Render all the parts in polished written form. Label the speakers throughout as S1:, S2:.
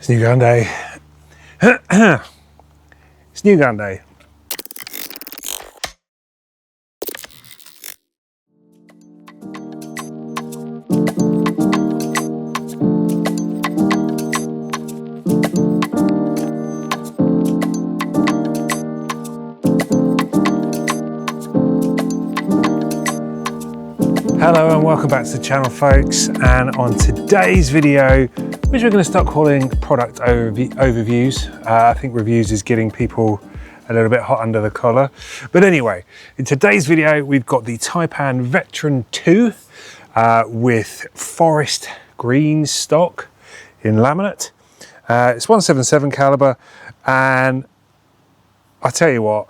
S1: It's new gun day. It's new gun day. Hello and welcome back to the channel, folks, and on today's video, which we're going to start calling product overviews. I think reviews is getting people a little bit hot under the collar. But anyway, in today's video, we've got the Taipan Veteran 2 with forest green stock in laminate. It's 177 caliber, and I tell you what,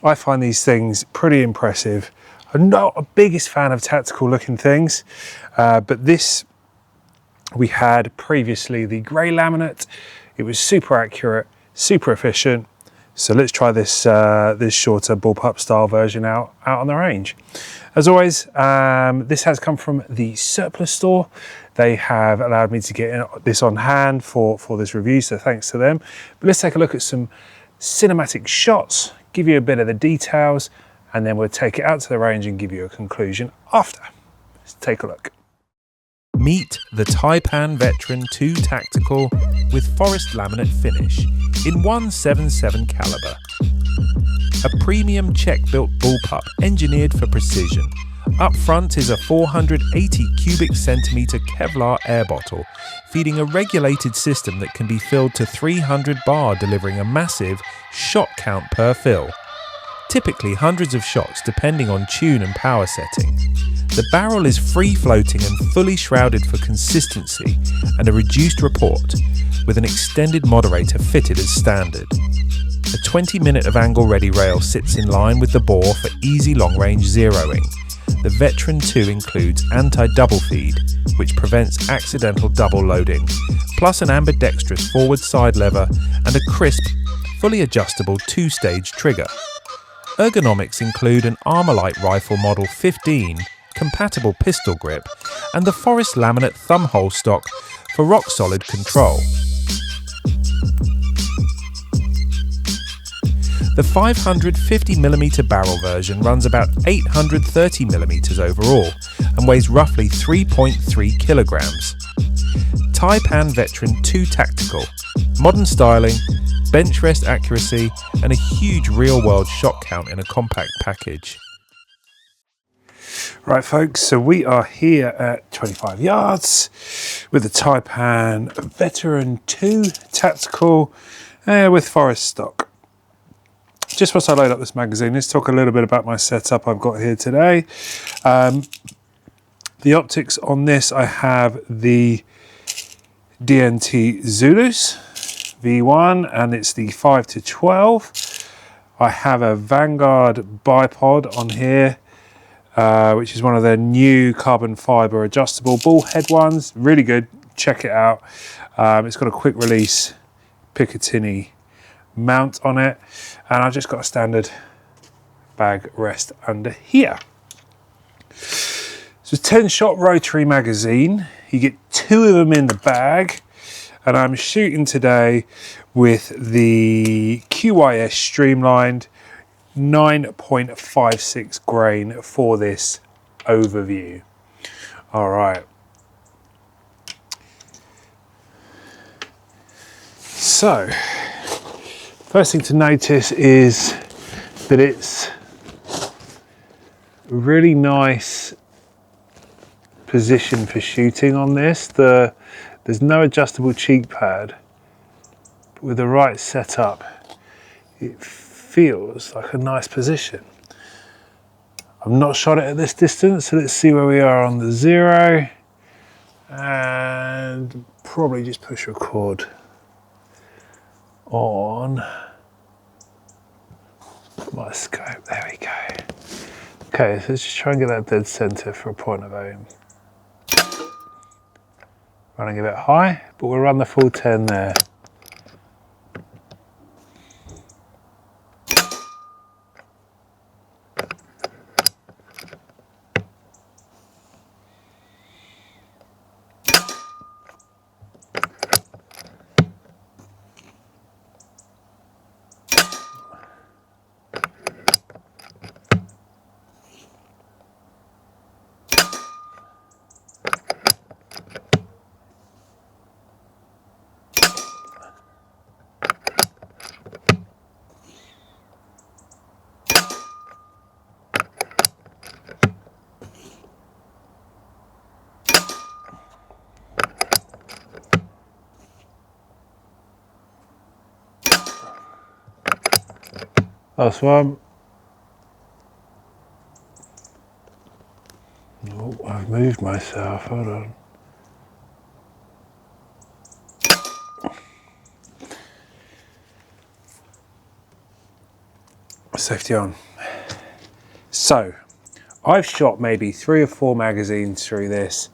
S1: I find these things pretty impressive. I'm not a biggest fan of tactical looking things, but this, we had previously the grey laminate. It was super accurate, super efficient. So let's try this this shorter Bullpup style version out on the range. As always, this has come from the surplus store. They have allowed me to get this on hand for this review, so thanks to them. But let's take a look at some cinematic shots, give you a bit of the details, and then we'll take it out to the range and give you a conclusion after. Let's take a look.
S2: Meet the Taipan Veteran 2 Tactical with Forest Laminate finish in 177 caliber. A premium Czech-built bullpup engineered for precision. Up front is a 480 cubic centimeter Kevlar air bottle, feeding a regulated system that can be filled to 300 bar, delivering a massive shot count per fill. Typically hundreds of shots depending on tune and power setting. The barrel is free floating and fully shrouded for consistency and a reduced report, with an extended moderator fitted as standard. A 20-minute of angle ready rail sits in line with the bore for easy long range zeroing. The Veteran 2 includes anti-double feed, which prevents accidental double loading, plus an ambidextrous forward side lever and a crisp, fully adjustable 2-stage trigger. Ergonomics include an Armalite rifle model 15, compatible pistol grip, and the Forest Laminate thumbhole stock for rock-solid control. The 550mm barrel version runs about 830mm overall and weighs roughly 3.3 kilograms. Taipan Veteran 2 Tactical, modern styling, bench rest accuracy, and a huge real-world shot count in a compact package.
S1: Right, folks, so we are here at 25 yards with the Taipan Veteran 2 Tactical with forest stock. Just whilst I load up this magazine, let's talk a little bit about my setup I've got here today. The optics on this, I have the DNT Zulus V1, and it's the 5-12. I have a Vanguard bipod on here, which is one of their new carbon fiber adjustable ball head ones. Really good, check it out. It's got a quick release Picatinny mount on it, and I've just got a standard bag rest under here. So 10-shot rotary magazine. You get 2 of them in the bag, and I'm shooting today with the QYS Streamlined 9.56 grain for this overview. All right. So, first thing to notice is that it's a really nice position for shooting on this. There's no adjustable cheek pad, but with the right setup, it feels like a nice position. I've not shot it at this distance, so let's see where we are on the 0, and probably just push record on my scope. There we go. Okay, so let's just try and get that dead center for a point of aim. Running a bit high, but we'll run the full 10 there. Last one. Oh, I've moved myself, hold on. Safety on. So, I've shot maybe 3 or 4 magazines through this.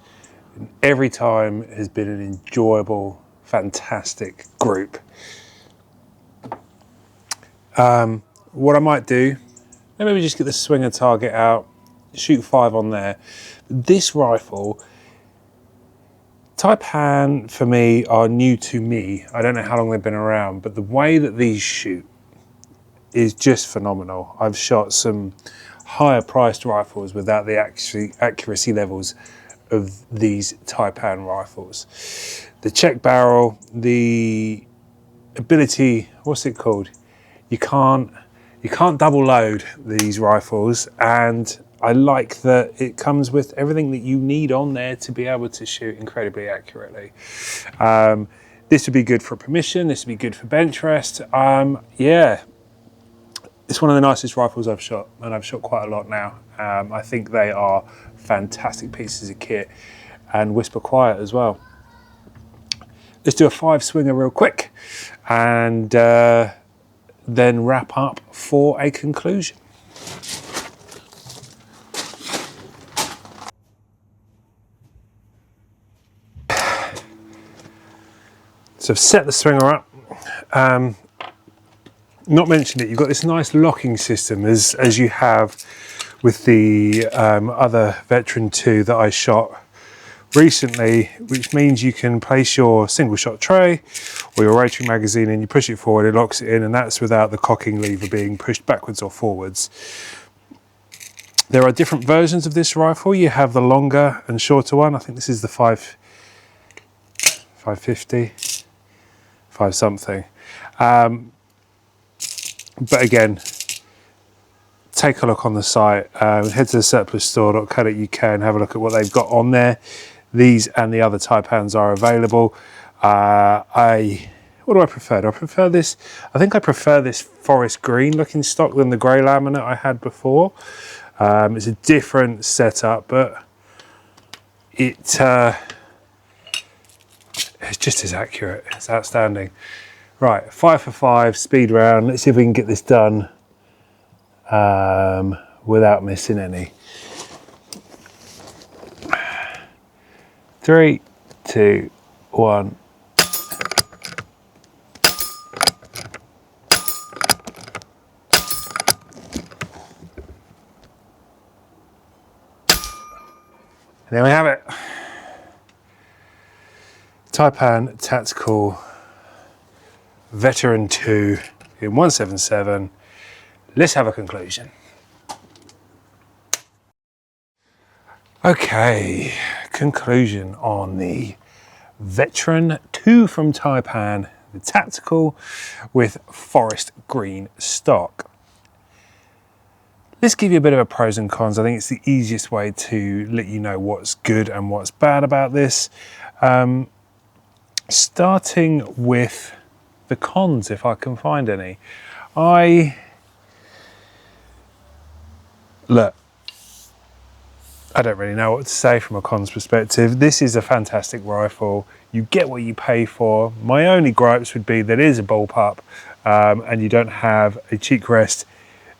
S1: And every time has been an enjoyable, fantastic group. What I might do, maybe just get the swinger target out, shoot 5 on there. This rifle, Taipan for me are new to me. I don't know how long they've been around, but the way that these shoot is just phenomenal. I've shot some higher priced rifles without the accuracy levels of these Taipan rifles. The check barrel, the ability, what's it called? You can't double load these rifles, and I like that it comes with everything that you need on there to be able to shoot incredibly accurately. This would be good for permission, this would be good for bench rest. Yeah, it's one of the nicest rifles I've shot, and I've shot quite a lot now. I think they are fantastic pieces of kit, and whisper quiet as well. Let's do a 5 swinger real quick, and then wrap up for a conclusion. So I've set the swinger up. Not mentioned it, you've got this nice locking system as you have with the other Veteran 2 that I shot recently, which means you can place your single shot tray or your rotary magazine and you push it forward, it locks it in, and that's without the cocking lever being pushed backwards or forwards. There are different versions of this rifle. You have the longer and shorter one. I think this is the 550, 5 something. But again, take a look on the site, head to the surplusstore.co.uk and have a look at what they've got on there. These and the other Taipans are available. What do I prefer? Do I prefer this? I think I prefer this forest green looking stock than the grey laminate I had before. It's a different setup, but it's just as accurate. It's outstanding. Right, 5 for 5, speed round. Let's see if we can get this done without missing any. 3, 2, 1. And there we have it. Taipan Tactical Veteran 2 in 177. Let's have a conclusion. Okay, conclusion on the Veteran 2 from Taipan, the tactical with forest green stock. Let's give you a bit of a pros and cons. I think it's the easiest way to let you know what's good and what's bad about this. Starting with the cons, if I can find any. Look, I don't really know what to say from a cons perspective. This is a fantastic rifle. You get what you pay for. My only gripes would be that it is a bullpup, and you don't have a cheek rest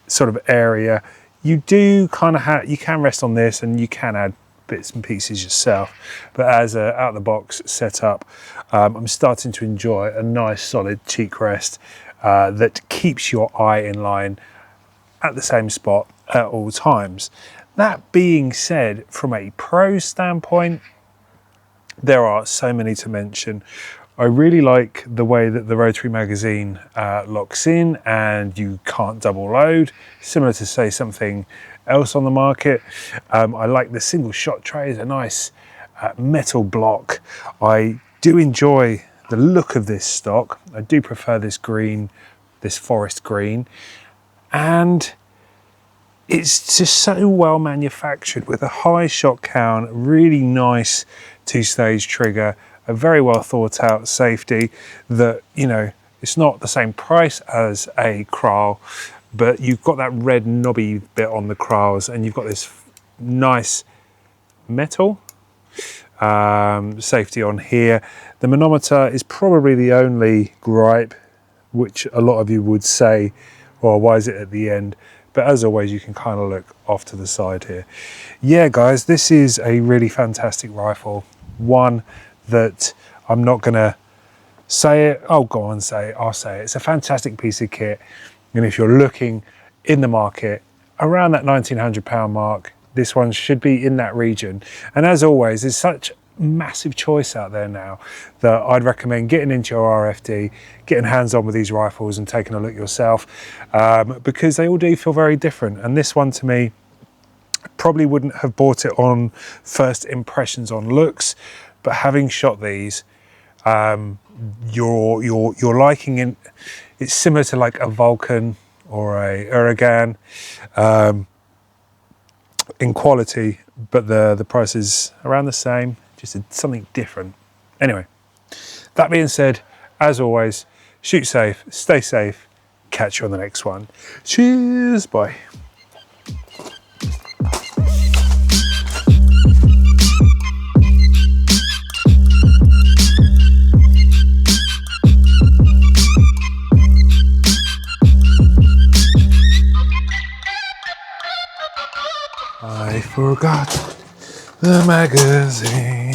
S1: sort of area. You do kind of have, you can rest on this and you can add bits and pieces yourself, but as a out of the box setup, I'm starting to enjoy a nice solid cheek rest that keeps your eye in line at the same spot at all times. That being said, from a pro standpoint, there are so many to mention. I really like the way that the rotary magazine locks in and you can't double load, similar to say something else on the market. I like the single shot tray, it's a nice metal block. I do enjoy the look of this stock. I do prefer this green, this forest green, and it's just so well manufactured with a high shot count, really nice 2-stage trigger, a very well thought out safety that, you know, it's not the same price as a Kral, but you've got that red knobby bit on the crowels, and you've got this nice metal safety on here. The manometer is probably the only gripe, which a lot of you would say, well, why is it at the end? But as always, you can kind of look off to the side here. Yeah, guys, this is a really fantastic rifle. One that I'm not gonna say it, oh, go on, say it, I'll say it. It's a fantastic piece of kit. And if you're looking in the market around that £1,900 mark, this one should be in that region. And as always, there's such massive choice out there now that I'd recommend getting into your RFD, getting hands-on with these rifles and taking a look yourself, because they all do feel very different. And this one, to me, probably wouldn't have bought it on first impressions on looks, but having shot these, you're liking it. It's similar to like a Vulcan or a Airgun in quality, but the price is around the same, just something different. Anyway, that being said, as always, shoot safe, stay safe, catch you on the next one. Cheers, bye. I forgot the magazine.